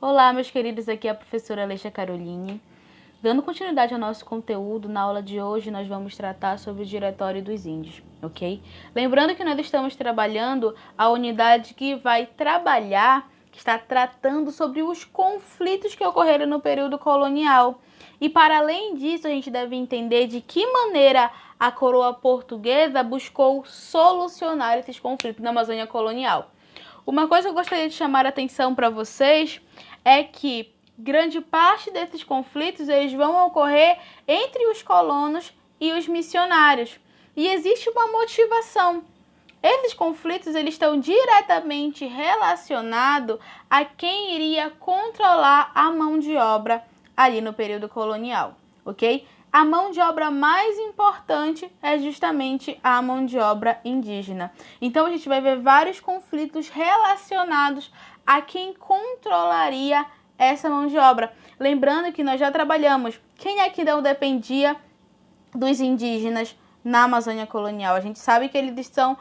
Olá, meus queridos, aqui é a professora Alexia Caroline. Dando continuidade ao nosso conteúdo, na aula de hoje nós vamos tratar sobre o Diretório dos Índios, ok? Lembrando que nós estamos trabalhando a unidade que vai trabalhar, que está tratando sobre os conflitos que ocorreram no período colonial. E para além disso, a gente deve entender de que maneira a coroa portuguesa buscou solucionar esses conflitos na Amazônia colonial. Uma coisa que eu gostaria de chamar a atenção para vocês é que grande parte desses conflitos eles vão ocorrer entre os colonos e os missionários. E existe uma motivação. Esses conflitos eles estão diretamente relacionados a quem iria controlar a mão de obra ali no período colonial, ok? A mão de obra mais importante é justamente a mão de obra indígena. Então a gente vai ver vários conflitos relacionados a quem controlaria essa mão de obra. Lembrando que nós já trabalhamos quem é que não dependia dos indígenas na Amazônia colonial. A gente sabe que eles estão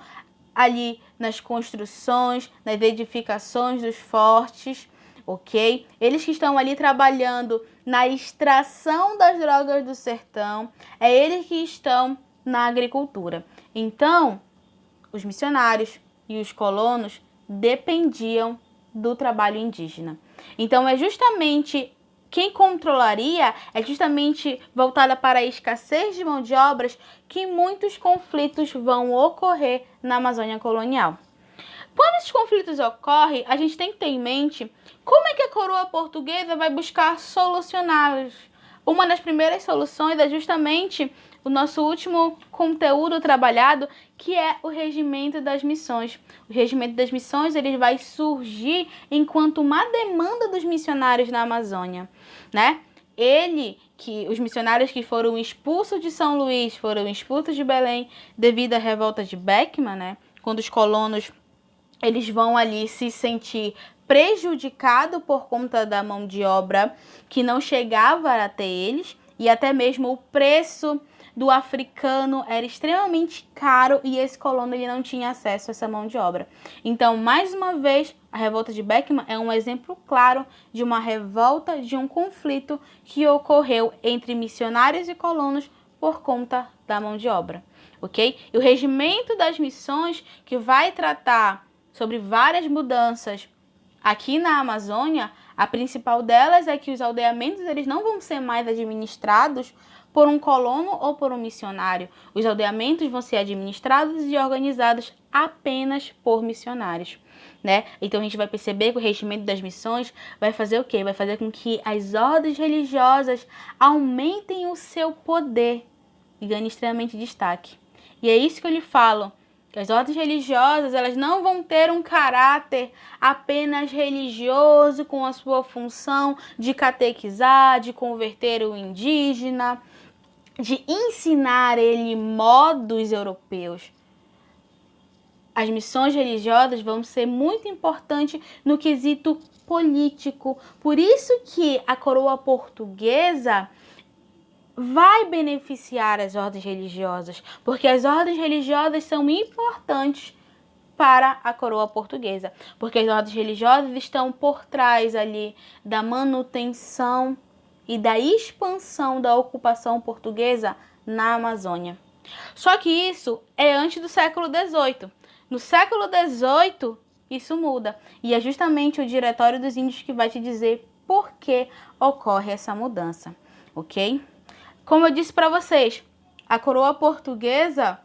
ali nas construções, nas edificações dos fortes, ok? Eles que estão ali trabalhando na extração das drogas do sertão, é eles que estão na agricultura. Então, os missionários e os colonos dependiam do trabalho indígena. Então, é justamente quem controlaria, é justamente voltada para a escassez de mão de obras que muitos conflitos vão ocorrer na Amazônia colonial. Quando esses conflitos ocorrem, a gente tem que ter em mente como é que a coroa portuguesa vai buscar solucioná-los. Uma das primeiras soluções é justamente o nosso último conteúdo trabalhado, que é o Regimento das Missões. O Regimento das Missões ele vai surgir enquanto uma demanda dos missionários na Amazônia, né? Os missionários que foram expulsos de São Luís, foram expulsos de Belém devido à revolta de Beckman, né? Quando os colonos eles vão ali se sentir prejudicados por conta da mão de obra que não chegava até eles, e até mesmo o preço do africano era extremamente caro e esse colono ele não tinha acesso a essa mão de obra. Então, mais uma vez, a revolta de Beckman é um exemplo claro de uma revolta, de um conflito que ocorreu entre missionários e colonos por conta da mão de obra, ok? E o Regimento das Missões, que vai tratar sobre várias mudanças aqui na Amazônia, a principal delas é que os aldeamentos eles não vão ser mais administrados por um colono ou por um missionário. Os aldeamentos vão ser administrados e organizados apenas por missionários, né? Então a gente vai perceber que o Regimento das Missões vai fazer o quê? Vai fazer com que as ordens religiosas aumentem o seu poder e ganhem extremamente destaque. E é isso que eu lhe falo. Que as ordens religiosas elas não vão ter um caráter apenas religioso com a sua função de catequizar, de converter o indígena, de ensinar ele modos europeus. As missões religiosas vão ser muito importantes no quesito político. Por isso que a coroa portuguesa vai beneficiar as ordens religiosas, porque as ordens religiosas são importantes para a coroa portuguesa, porque as ordens religiosas estão por trás ali da manutenção e da expansão da ocupação portuguesa na Amazônia. Só que isso é antes do século XVIII. No século XVIII, isso muda, e é justamente o Diretório dos Índios que vai te dizer por que ocorre essa mudança, ok? Como eu disse para vocês, a coroa portuguesa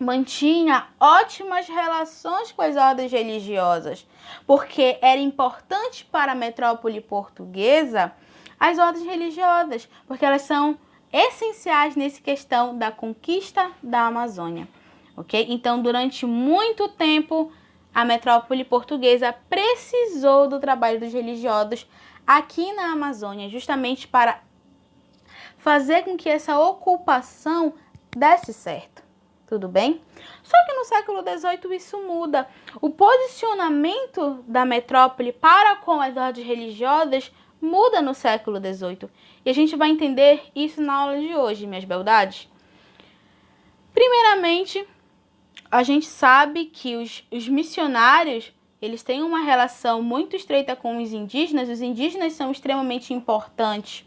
mantinha ótimas relações com as ordens religiosas, porque era importante para a metrópole portuguesa as ordens religiosas, porque elas são essenciais nessa questão da conquista da Amazônia, ok? Então, durante muito tempo, a metrópole portuguesa precisou do trabalho dos religiosos aqui na Amazônia, justamente para fazer com que essa ocupação desse certo, tudo bem? Só que no século XVIII isso muda. O posicionamento da metrópole para com as ordens religiosas muda no século XVIII. E a gente vai entender isso na aula de hoje, minhas beldades. Primeiramente, a gente sabe que os missionários, eles têm uma relação muito estreita com os indígenas são extremamente importantes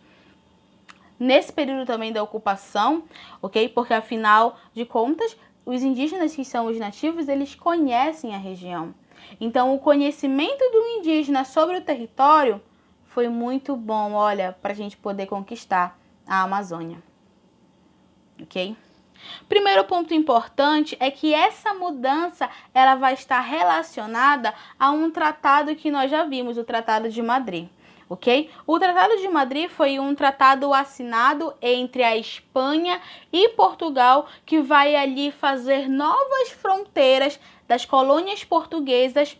nesse período também da ocupação, ok? Porque afinal de contas, os indígenas que são os nativos, eles conhecem a região. Então, o conhecimento do indígena sobre o território foi muito bom, olha, para a gente poder conquistar a Amazônia, ok? Primeiro ponto importante é que essa mudança ela vai estar relacionada a um tratado que nós já vimos, o Tratado de Madrid. Ok? O Tratado de Madrid foi um tratado assinado entre a Espanha e Portugal que vai ali fazer novas fronteiras das colônias portuguesas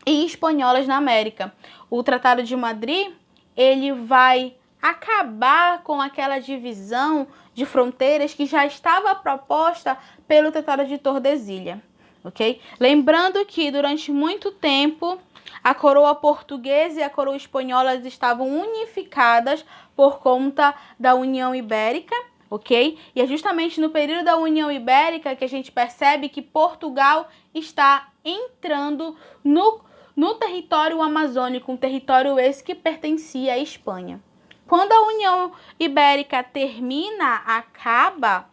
e espanholas na América. O Tratado de Madrid, ele vai acabar com aquela divisão de fronteiras que já estava proposta pelo Tratado de Tordesilhas, ok? Lembrando que durante muito tempo a coroa portuguesa e a coroa espanhola estavam unificadas por conta da União Ibérica, ok? E é justamente no período da União Ibérica que a gente percebe que Portugal está entrando no território amazônico, um território esse que pertencia à Espanha. Quando a União Ibérica acaba,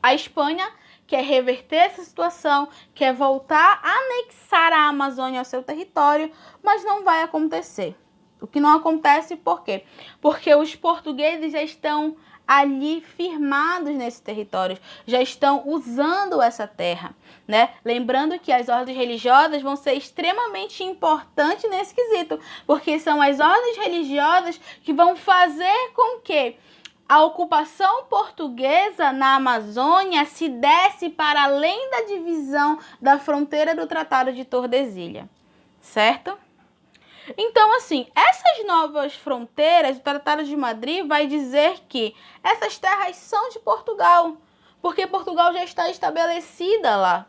a Espanha quer reverter essa situação, quer voltar a anexar a Amazônia ao seu território, mas não vai acontecer. O que não acontece por quê? Porque os portugueses já estão ali firmados nesse território, já estão usando essa terra, né? Lembrando que as ordens religiosas vão ser extremamente importantes nesse quesito, porque são as ordens religiosas que vão fazer com que a ocupação portuguesa na Amazônia se desse para além da divisão da fronteira do Tratado de Tordesilhas, certo? Então, assim, essas novas fronteiras, o Tratado de Madrid vai dizer que essas terras são de Portugal, porque Portugal já está estabelecida lá,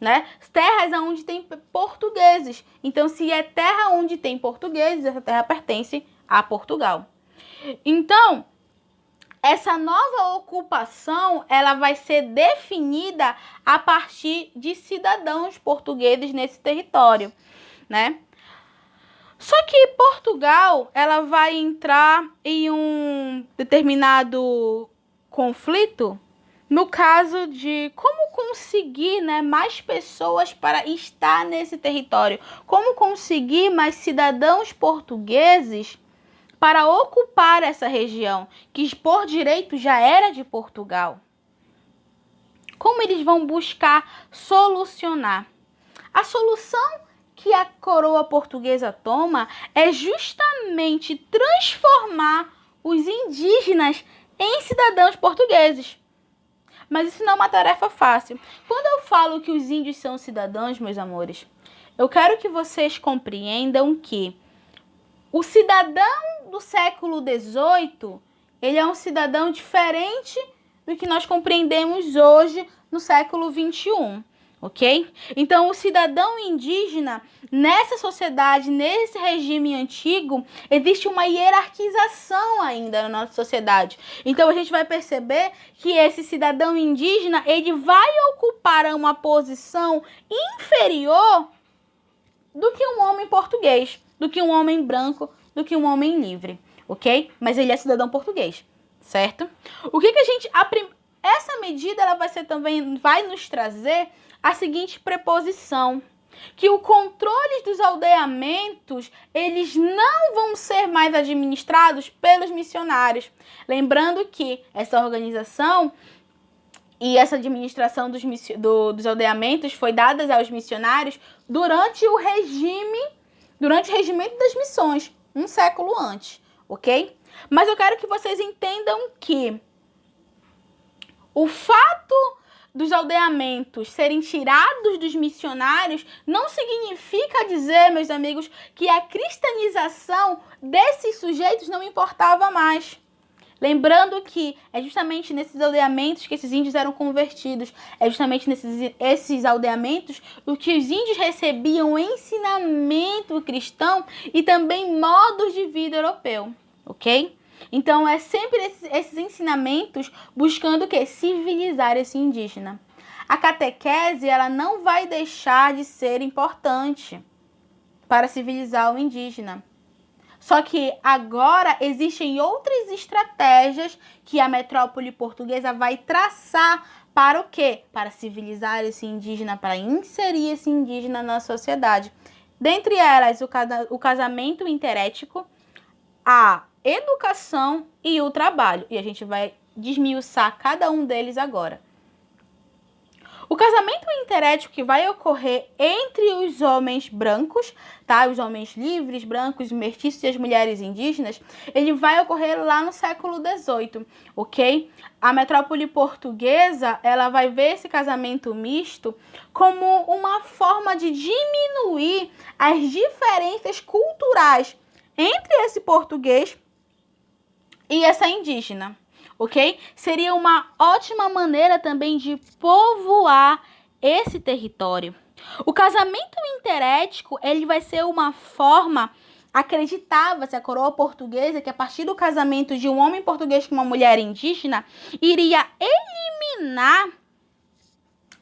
né? Terras onde tem portugueses. Então, se é terra onde tem portugueses, essa terra pertence a Portugal. Então, essa nova ocupação, ela vai ser definida a partir de cidadãos portugueses nesse território, né? Só que Portugal, ela vai entrar em um determinado conflito no caso de como conseguir, né, mais pessoas para estar nesse território, como conseguir mais cidadãos portugueses para ocupar essa região, que por direito já era de Portugal. Como eles vão buscar solucionar? A solução que a coroa portuguesa toma é justamente transformar os indígenas em cidadãos portugueses. Mas isso não é uma tarefa fácil. Quando eu falo que os índios são cidadãos, meus amores, eu quero que vocês compreendam que o cidadão do século XVIII, ele é um cidadão diferente do que nós compreendemos hoje no século XXI. Ok? Então, o cidadão indígena, nessa sociedade, nesse regime antigo, existe uma hierarquização ainda na nossa sociedade. Então, a gente vai perceber que esse cidadão indígena, ele vai ocupar uma posição inferior do que um homem português, do que um homem branco, do que um homem livre, ok? Mas ele é cidadão português, certo? O que a gente... Essa medida, ela vai nos trazer a seguinte preposição, que o controle dos aldeamentos, eles não vão ser mais administrados pelos missionários. Lembrando que essa organização e essa administração dos aldeamentos foi dada aos missionários durante o regimento das missões, um século antes, ok? Mas eu quero que vocês entendam que o fato dos aldeamentos serem tirados dos missionários não significa dizer, meus amigos, que a cristianização desses sujeitos não importava mais. Lembrando que é justamente nesses aldeamentos que esses índios eram convertidos. É justamente esses aldeamentos o que os índios recebiam ensinamento cristão e também modos de vida europeu, ok? Então, é sempre esses ensinamentos buscando o quê? Civilizar esse indígena. a catequese ela não vai deixar de ser importante para civilizar o indígena. Só que agora existem outras estratégias que a metrópole portuguesa vai traçar para o quê? Para civilizar esse indígena, para inserir esse indígena na sociedade. Dentre elas, o casamento interético, a educação e o trabalho. E a gente vai desmiuçar cada um deles agora. O casamento interético que vai ocorrer entre os homens brancos, tá? Os homens livres, brancos, mestiços e as mulheres indígenas, ele vai ocorrer lá no século XVIII, ok? A metrópole portuguesa, ela vai ver esse casamento misto como uma forma de diminuir as diferenças culturais entre esse português e essa indígena. Ok? Seria uma ótima maneira também de povoar esse território. O casamento interético, ele vai ser uma forma, acreditava-se a coroa portuguesa, que a partir do casamento de um homem português com uma mulher indígena, iria eliminar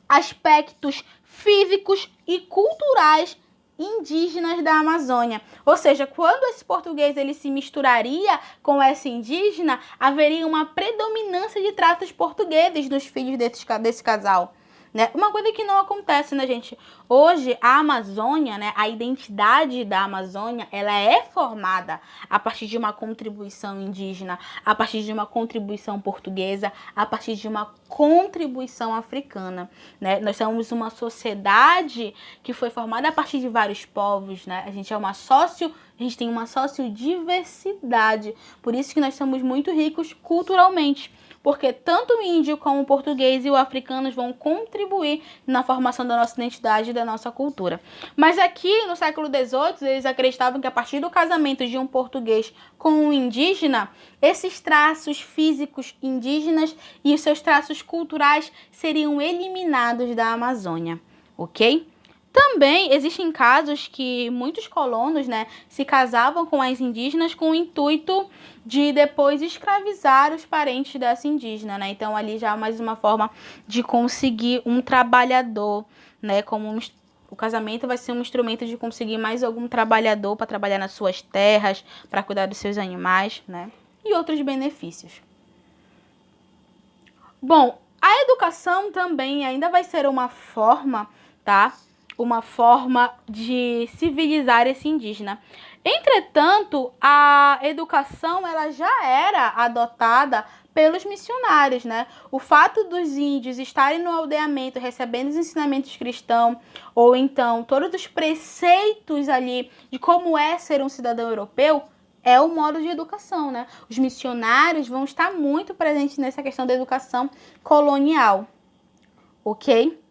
aspectos físicos e culturais indígenas da Amazônia. Ou seja, quando esse português ele se misturaria com essa indígena, haveria uma predominância de traços portugueses nos filhos desse casal. Né? Uma coisa que não acontece, né, gente? Hoje, a Amazônia, né, a identidade da Amazônia, ela é formada a partir de uma contribuição indígena, a partir de uma contribuição portuguesa, a partir de uma contribuição africana, né? Nós somos uma sociedade que foi formada a partir de vários povos, né? A gente tem uma sociodiversidade, por isso que nós somos muito ricos culturalmente. Porque tanto o índio como o português e o africano vão contribuir na formação da nossa identidade e da nossa cultura. Mas aqui no século XVIII, eles acreditavam que a partir do casamento de um português com um indígena, esses traços físicos indígenas e os seus traços culturais seriam eliminados da Amazônia, ok? Também existem casos que muitos colonos, né, se casavam com as indígenas com o intuito de depois escravizar os parentes dessa indígena, né? Então ali já é mais uma forma de conseguir um trabalhador, né? O casamento vai ser um instrumento de conseguir mais algum trabalhador para trabalhar nas suas terras, para cuidar dos seus animais, né? E outros benefícios. Bom, a educação também ainda vai ser uma forma, tá? Uma forma de civilizar esse indígena. Entretanto, a educação ela já era adotada pelos missionários, né? O fato dos índios estarem no aldeamento recebendo os ensinamentos cristãos, ou então todos os preceitos ali de como é ser um cidadão europeu, é o modo de educação, né? Os missionários vão estar muito presentes nessa questão da educação colonial, ok?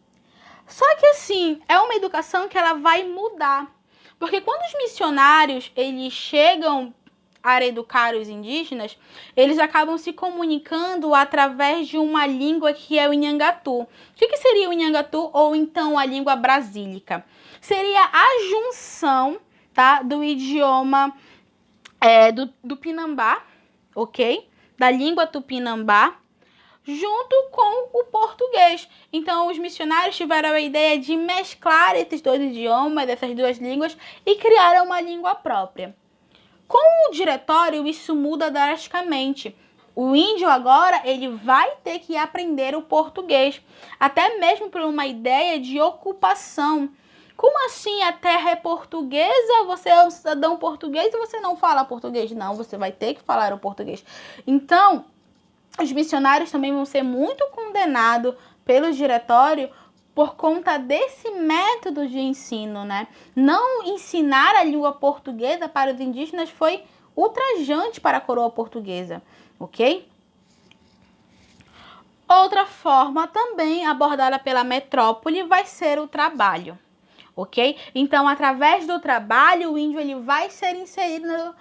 Só que assim, é uma educação que ela vai mudar. Porque quando os missionários eles chegam a educar os indígenas, eles acabam se comunicando através de uma língua que é o Inhangatu. O que seria o Inhangatu ou então a língua brasílica? Seria a junção, tá, do idioma do Pinambá, ok? Da língua tupinambá, junto com o português. Então, os missionários tiveram a ideia de mesclar esses dois idiomas, dessas duas línguas, e criaram uma língua própria. Com o diretório, isso muda drasticamente. O índio agora, ele vai ter que aprender o português, até mesmo por uma ideia de ocupação. Como assim a terra é portuguesa, você é um cidadão português e você não fala português? Não, você vai ter que falar o português. Então, os missionários também vão ser muito condenados pelo diretório por conta desse método de ensino, né? Não ensinar a língua portuguesa para os indígenas foi ultrajante para a coroa portuguesa, ok? Outra forma também abordada pela metrópole vai ser o trabalho, ok? Então, através do trabalho, o índio ele vai ser inserido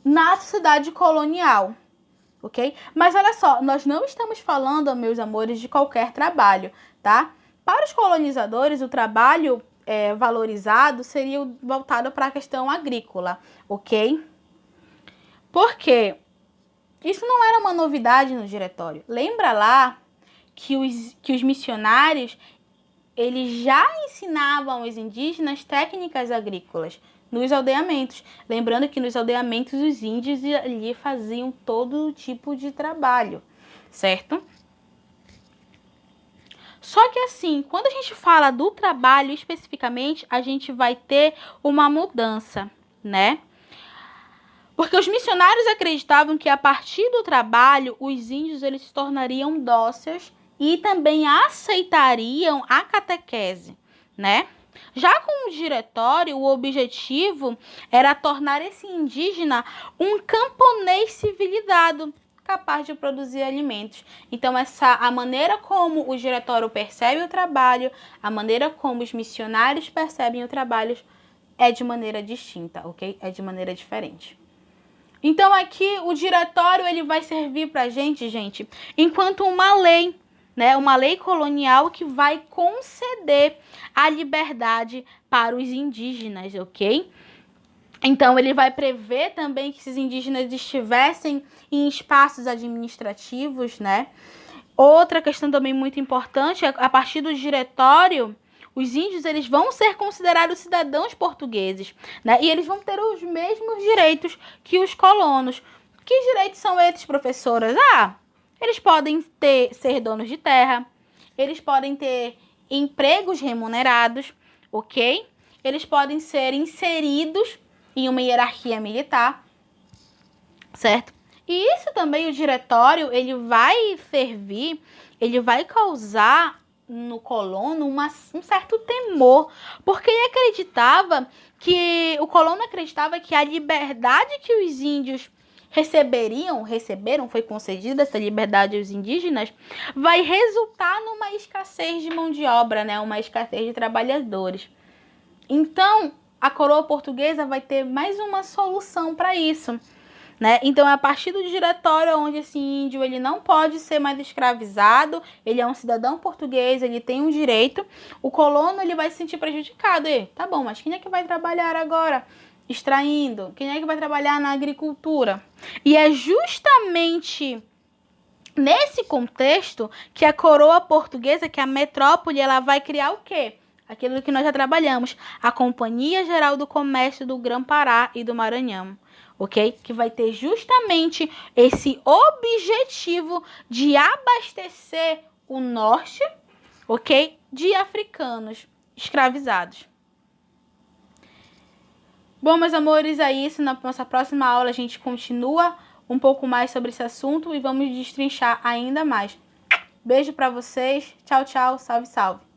na sociedade colonial. Ok? Mas olha só, nós não estamos falando, meus amores, de qualquer trabalho, tá? Para os colonizadores, o trabalho valorizado seria voltado para a questão agrícola, ok? Por quê? Isso não era uma novidade no diretório. Lembra lá que os missionários, eles já ensinavam aos indígenas técnicas agrícolas nos aldeamentos. Lembrando que nos aldeamentos os índios ali faziam todo tipo de trabalho, certo? Só que assim, quando a gente fala do trabalho especificamente, a gente vai ter uma mudança, né? Porque os missionários acreditavam que a partir do trabalho, os índios eles se tornariam dóceis e também aceitariam a catequese, né? Já com o diretório, o objetivo era tornar esse indígena um camponês civilizado, capaz de produzir alimentos. Então, a maneira como o diretório percebe o trabalho, a maneira como os missionários percebem o trabalho é de maneira distinta, ok? É de maneira diferente. Então, aqui, o diretório ele vai servir para a gente, enquanto uma lei, né? Uma lei colonial que vai conceder a liberdade para os indígenas, ok? Então, ele vai prever também que esses indígenas estivessem em espaços administrativos, né? Outra questão também muito importante, a partir do diretório, os índios eles vão ser considerados cidadãos portugueses, né? E eles vão ter os mesmos direitos que os colonos. Que direitos são esses, professoras? Eles podem ser donos de terra, eles podem ter empregos remunerados, ok? Eles podem ser inseridos em uma hierarquia militar, certo? E isso também, o diretório, ele vai servir, ele vai causar no colono um certo temor, porque o colono acreditava que a liberdade que os índios receberam, foi concedida essa liberdade aos indígenas, vai resultar numa escassez de mão de obra, né? Uma escassez de trabalhadores. Então, a coroa portuguesa vai ter mais uma solução para isso, né? Então, é a partir do diretório onde esse índio ele não pode ser mais escravizado, ele é um cidadão português, ele tem um direito, o colono ele vai se sentir prejudicado. Tá bom, mas quem é que vai trabalhar agora extraindo? Quem é que vai trabalhar na agricultura? E é justamente nesse contexto que a coroa portuguesa, que a metrópole, ela vai criar o quê? Aquilo que nós já trabalhamos, a Companhia Geral do Comércio do Grã-Pará e do Maranhão, ok? Que vai ter justamente esse objetivo de abastecer o norte, ok? De africanos escravizados. Bom, meus amores, é isso. Na nossa próxima aula a gente continua um pouco mais sobre esse assunto e vamos destrinchar ainda mais. Beijo pra vocês. Tchau, tchau. Salve, salve.